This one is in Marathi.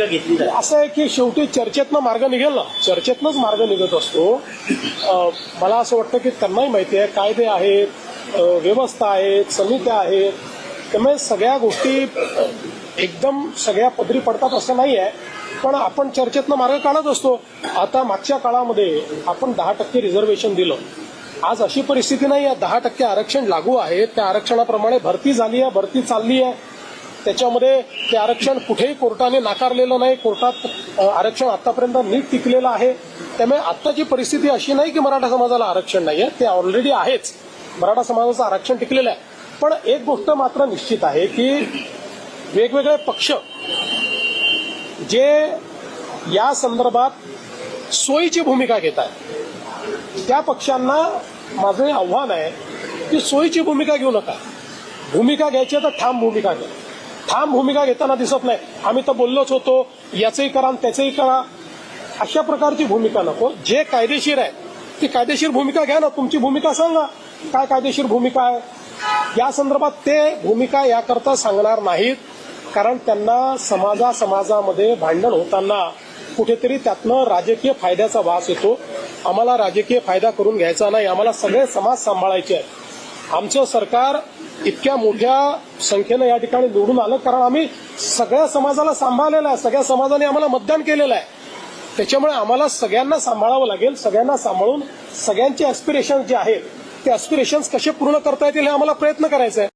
भूमिका घेतली जाते? असं आहे की शेवटी चर्चेतनं मार्ग निघेल ना, चर्चेतनंच मार्ग निघत असतो. मला असं वाटतं की त्यांनाही माहिती आहे कायदे आहेत, व्यवस्था आहेत, समित्या आहेत, त्यामुळे सगळ्या गोष्टी एकदम सगळ्या पदरी पडतात असं नाही आहे. पण आपण चर्चेतनं मार्ग काढत असतो. आता मागच्या काळामध्ये आपण 10% रिझर्वेशन दिलं. आज अशी परिस्थिती नाही आहे. 10% आरक्षण लागू आहे. त्या आरक्षणाप्रमाणे भरती झाली आहे, भरती चालली आहे. त्याच्यामध्ये ते आरक्षण कुठेही कोर्टाने नाकारलेलं नाही. कोर्टात आरक्षण आतापर्यंत नीट टिकलेलं आहे. त्यामुळे आत्ताची परिस्थिती अशी नाही की मराठा समाजाला आरक्षण नाही आहे, ते ऑलरेडी आहेच. मराठा समाजाचं आरक्षण टिकलेलं आहे. पण एक गोष्ट मात्र निश्चित आहे की वेगवेगळे पक्ष जे या संदर्भात सोयीची भूमिका घेत आहेत, त्या पक्षांना माझं आव्हान आहे की सोयीची भूमिका घेऊ नका. भूमिका घ्यायची तर ठाम भूमिका घ्या. ठाम भूमिका घेताना दिसत नाही. आम्ही तर बोललोच होतो, याचंही करा आणि त्याचंही करा, अशा प्रकारची भूमिका नको. जे कायदेशीर आहे ती कायदेशीर भूमिका घ्या ना. तुमची भूमिका सांगा, काय कायदेशीर भूमिका आहे. या संदर्भात ते भूमिका याकरता सांगणार नाहीत, कारण त्यांना समाजामध्ये भांडण होताना कुठेतरी त्यातनं राजकीय फायद्याचा वास येतो. आम्हाला राजकीय फायदा करून घ्यायचा नाही. आम्हाला सगळे समाज सांभाळायचे आहे. आमचं सरकार इतक्या मोठ्या संख्येनं या ठिकाणी निवडून आलं कारण आम्ही सगळ्या समाजाला सांभाळलेलं आहे. सगळ्या समाजाने आम्हाला मतदान केलेलं आहे. त्याच्यामुळे आम्हाला सगळ्यांना सांभाळावं लागेल. सगळ्यांना सांभाळून सगळ्यांचे ॲस्पिरेशन्स जे आहेत ते ॲस्पिरेशन्स कसे पूर्ण करता येतील हे आम्हाला प्रयत्न करायचा आहे.